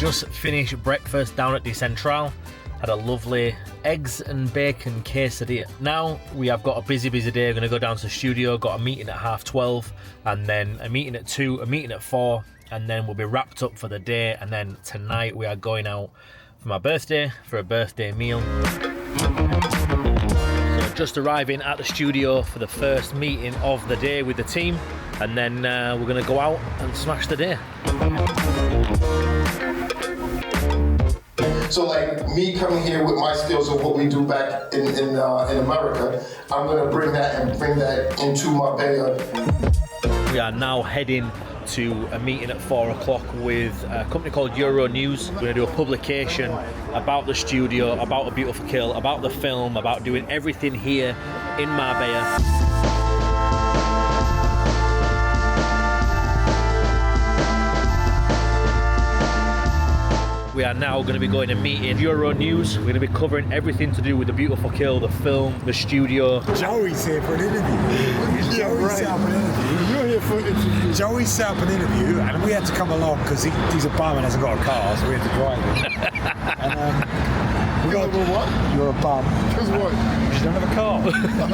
Just finished breakfast down at Decentral. Had a lovely eggs and bacon quesadilla. Now we have got a busy day. I'm going to go down to the studio, got a meeting at 12:30, and then a meeting at 2, a meeting at 4, and then we'll be wrapped up for the day. And then tonight we are going out for my birthday, for a birthday meal. So just arriving at the studio for the first meeting of the day with the team, and then we're going to go out and smash the day. So like me coming here with my skills of what we do back in America, I'm gonna bring that into Marbella. We are now heading to a meeting at 4 o'clock with a company called Euro News. We're gonna do a publication about the studio, about A Beautiful Kill, about the film, about doing everything here in Marbella. We are now going to be going and meeting Euro News. We're going to be covering everything to do with The Beautiful Kill, the film, the studio. Joey's here for an interview. Joey's set up an interview. You're here for an interview. Joey set up an interview, and we had to come along because he's a bum and hasn't got a car, so we had to drive him. And we got what? You're a bum. Because what? Because you don't have a car.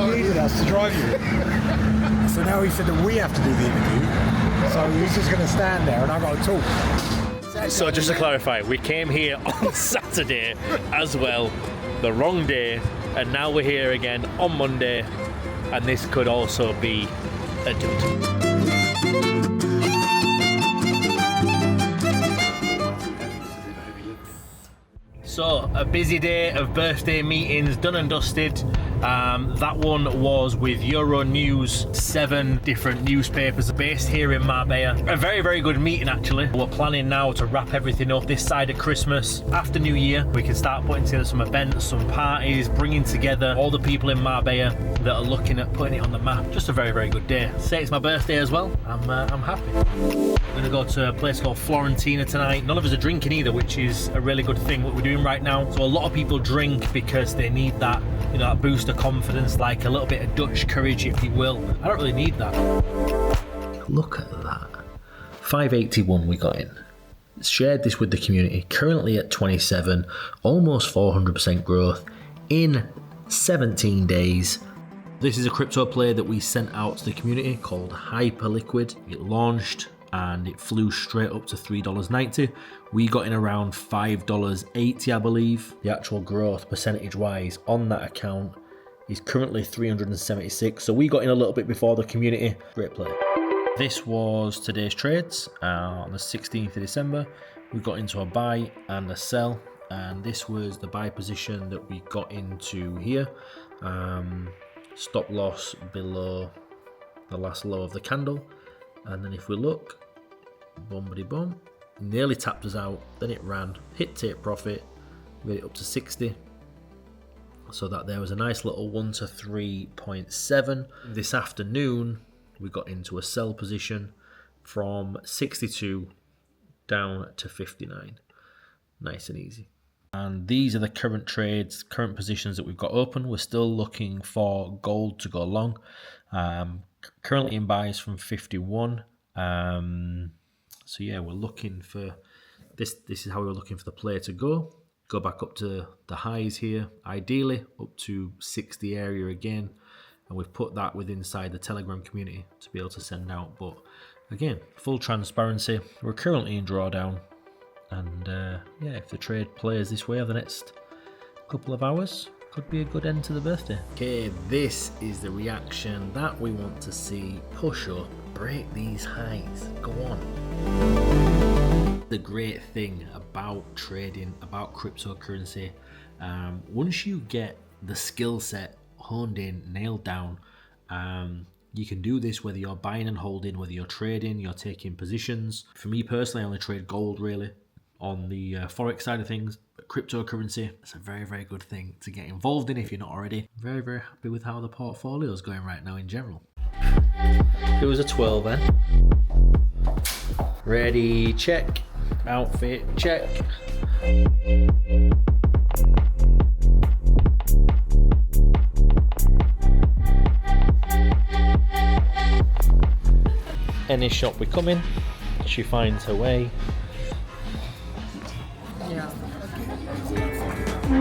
You needed us to drive you. So now he said that we have to do the interview. So he's just going to stand there, and I've got to talk. So just to clarify, we came here on Saturday as well, the wrong day, and now we're here again on Monday, and this could also be a dude. So, a busy day of birthday meetings, done and dusted. That one was with Euro News, 7 different newspapers based here in Marbella. A very, very good meeting actually. We're planning now to wrap everything up this side of Christmas. After New Year, we can start putting together some events, some parties, bringing together all the people in Marbella that are looking at putting it on the map. Just a very, very good day. Say it's my birthday as well. I'm happy. We're gonna go to a place called Florentina tonight. None of us are drinking either, which is a really good thing what we're doing right now. So a lot of people drink because they need that, you know, that boost of confidence, like a little bit of Dutch courage, if you will. I don't really need that. Look at that. 581 we got in. Shared this with the community. Currently at 27, almost 400% growth in 17 days. This is a crypto play that we sent out to the community called Hyperliquid. It launched and it flew straight up to $3.90. We got in around $5.80, I believe. The actual growth percentage wise on that account is currently 376. So we got in a little bit before the community. Great play. This was today's trades on the 16th of December. We got into a buy and a sell, and this was the buy position that we got into here. Stop loss below the last low of the candle. And then if we look, bombity bomb, nearly tapped us out, then it ran, hit take profit, made it up to 60. So that there was a nice little 1 to 3.7. This afternoon, we got into a sell position from 62 down to 59. Nice and easy. And these are the current trades, current positions that we've got open. We're still looking for gold to go long. Currently in buys from 51. So yeah, we're looking for this. This is how we're looking for the play to go. Go back up to the highs here, ideally up to 60 area again. And we've put that within inside the Telegram community to be able to send out. But again, full transparency. We're currently in drawdown. And yeah, if the trade plays this way over the next couple of hours, could be a good end to the birthday. Okay, this is the reaction that we want to see. Push up, break these highs, go on. The great thing about trading, about cryptocurrency, once you get the skill set honed in, nailed down, you can do this whether you're buying and holding, whether you're trading, you're taking positions. For me personally, I only trade gold really on the forex side of things. But cryptocurrency, it's a very, very good thing to get involved in if you're not already. Very, very happy with how the portfolio is going right now in general. It was a 12 then. Ready, check. Outfit, check. Any shop we come in, she finds her way. Today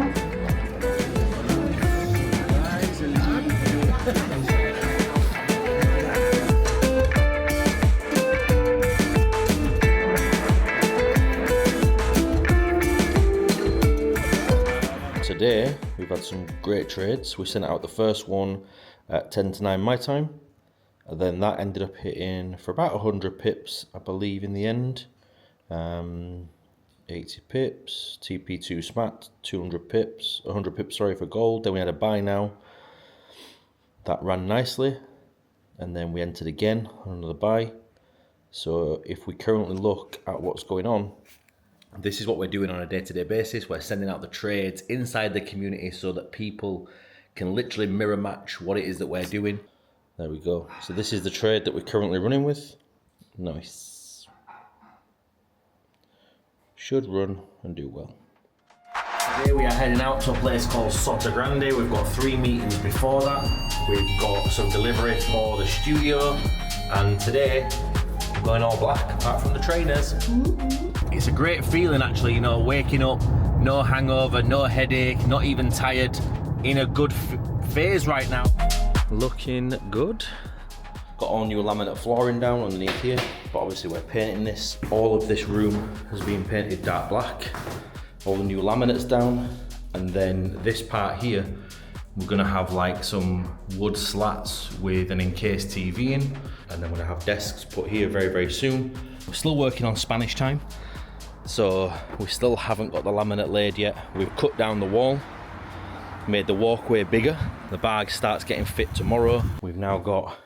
we've had some great trades. We sent out the first one at 10 to 9 my time, and then that ended up hitting for about 100 pips, I believe, in the end. 80 pips, TP2 smat, 200 pips, 100 pips, sorry, for gold. Then we had a buy now. That ran nicely. And then we entered again on another buy. So if we currently look at what's going on, this is what we're doing on a day-to-day basis. We're sending out the trades inside the community so that people can literally mirror match what it is that we're doing. There we go. So this is the trade that we're currently running with. Nice. Should run and do well. Today we are heading out to a place called Sota Grande. We've got 3 meetings before that. We've got some delivery for the studio. And today, we're going all black, apart from the trainers. It's a great feeling actually, you know, waking up, no hangover, no headache, not even tired, in a good phase right now. Looking good. Got all new laminate flooring down underneath here, but obviously we're painting this. All of this room has been painted dark black. All the new laminates down, and then this part here, we're gonna have like some wood slats with an encased TV in, and then we're gonna have desks put here very, very soon. We're still working on Spanish time, so we still haven't got the laminate laid yet. We've cut down the wall, made the walkway bigger. The bag starts getting fit tomorrow. We've now got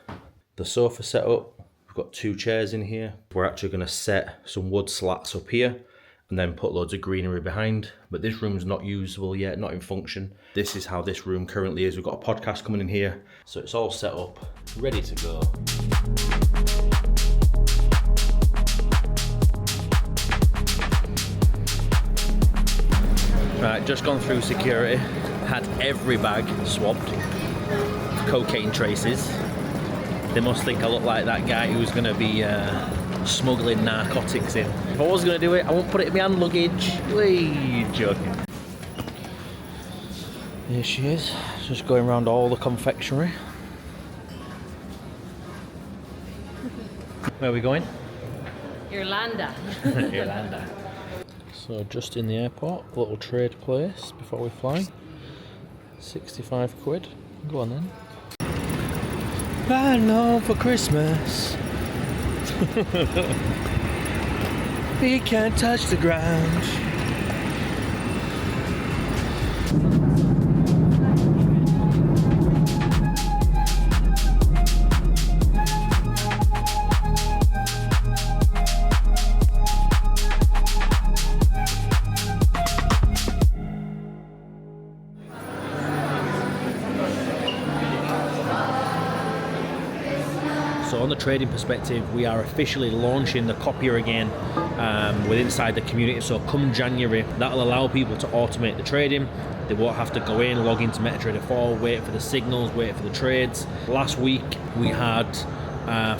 the sofa set up. We've got 2 chairs in here. We're actually gonna set some wood slats up here and then put loads of greenery behind. But this room's not usable yet, not in function. This is how this room currently is. We've got a podcast coming in here, so it's all set up, ready to go. Right, just gone through security, had every bag swabbed for cocaine traces. They must think I look like that guy who's gonna be smuggling narcotics in. If I was gonna do it, I won't put it in my hand luggage. Wee, joking. Here she is, just going around all the confectionery. Where are we going? Irlanda. Irlanda. So just in the airport, a little trade place before we fly. 65 quid. Go on then. Right now for Christmas. We can't touch the ground. So on the trading perspective, we are officially launching the copier again with inside the community. So come January, that'll allow people to automate the trading. They won't have to go in, log into MetaTrader 4, wait for the signals, wait for the trades. Last week we had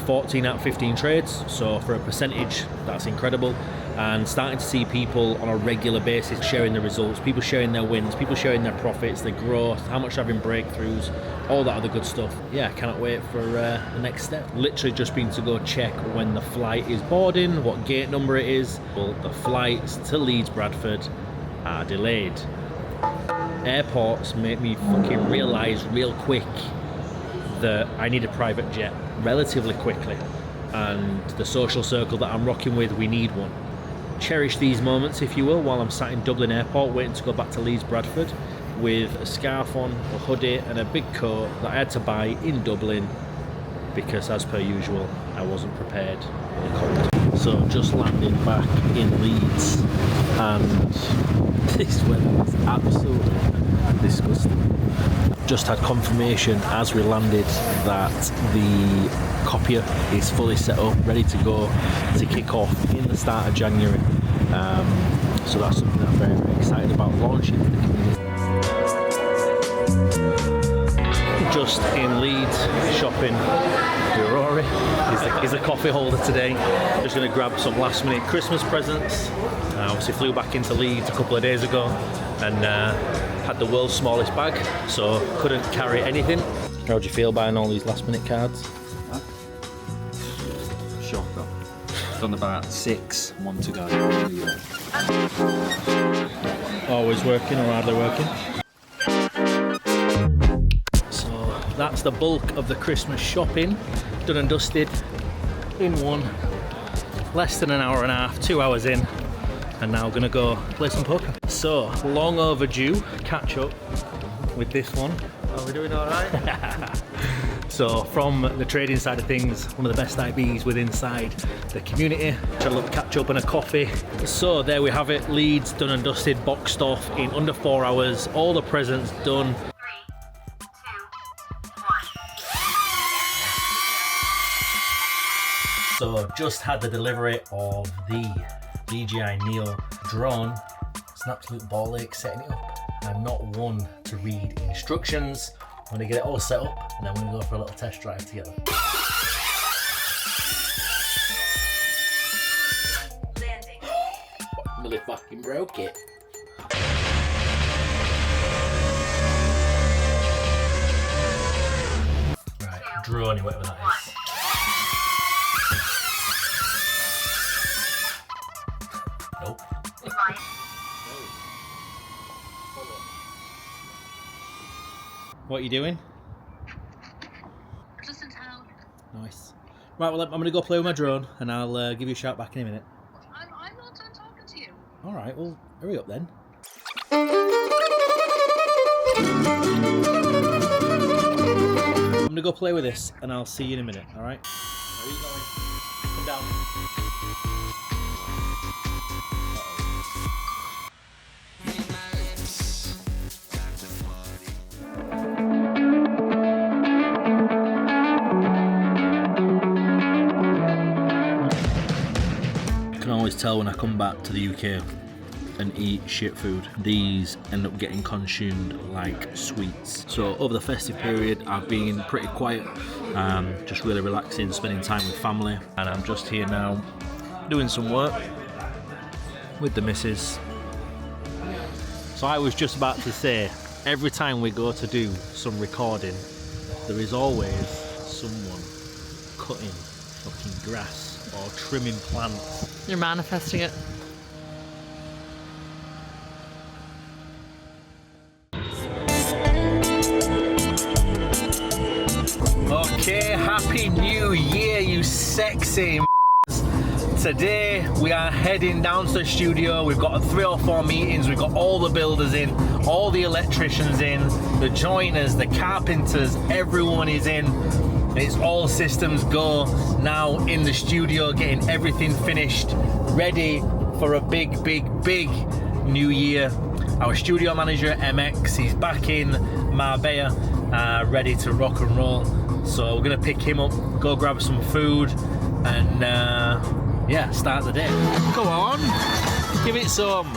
14 out of 15 trades, so for a percentage, that's incredible. And starting to see people on a regular basis sharing the results, people sharing their wins, people sharing their profits, their growth, how much they're having breakthroughs, all that other good stuff. Yeah, I cannot wait for the next step. Literally just been to go check when the flight is boarding, what gate number it is. Well, the flights to Leeds Bradford are delayed. Airports make me fucking realise real quick that I need a private jet relatively quickly, and the social circle that I'm rocking with, we need one. Cherish these moments, if you will, while I'm sat in Dublin Airport waiting to go back to Leeds Bradford with a scarf on, a hoodie and a big coat that I had to buy in Dublin because, as per usual, I wasn't prepared for the cold. So just landed back in Leeds and this weather is absolutely disgusting. Just had confirmation as we landed that the copier is fully set up, ready to go to kick off in the start of January. So that's something that I'm very, very excited about launching for the community. Just in Leeds, shopping with Rory. He's the coffee holder today. Just going to grab some last minute Christmas presents. I obviously flew back into Leeds a couple of days ago. and had the world's smallest bag, so couldn't carry anything. How do you feel buying all these last minute cards? Shocker. Done about 6, 1 to go. Always working or hardly working. So that's the bulk of the Christmas shopping, done and dusted in one. Less than an hour and a half, 2 hours in, and now gonna go play some poker. So, long overdue catch up with this one. Are we doing alright? So, from the trading side of things, one of the best IBs with inside the community. Had a little catch up and a coffee. So, there we have it. Leeds done and dusted, boxed off in under 4 hours. All the presents done. 3, 2, 1. So, just had the delivery of the DJI Neo drone. It's an absolute ball ache setting it up. I'm not one to read instructions. I'm gonna get it all set up and then we're gonna go for a little test drive together. Landing. Nearly fucking broke it. Right, drone, whatever that is. Nope. Right. What are you doing? Just in town. Nice. Right, well, I'm gonna go play with my drone and I'll give you a shout back in a minute. I'm not done talking to you. Alright, well, hurry up then. I'm gonna go play with this and I'll see you in a minute, alright? Where are you going? Come down. I can always tell when I come back to the UK and eat shit food. These end up getting consumed like sweets. So over the festive period, I've been pretty quiet, just really relaxing, spending time with family, and I'm just here now doing some work with the missus. So I was just about to say, every time we go to do some recording, there is always someone cutting fucking grass or trimming plants. You're manifesting it. Okay, happy new year, you sexy Today we are heading down to the studio. We've got 3 or 4 meetings. We've got all the builders in, all the electricians in, the joiners, the carpenters, everyone is in. It's all systems go now in the studio, getting everything finished, ready for a big new year. Our studio manager MX, he's back in Marbella, ready to rock and roll. So we're gonna pick him up, go grab some food, and yeah, start the day. Come on, give it some.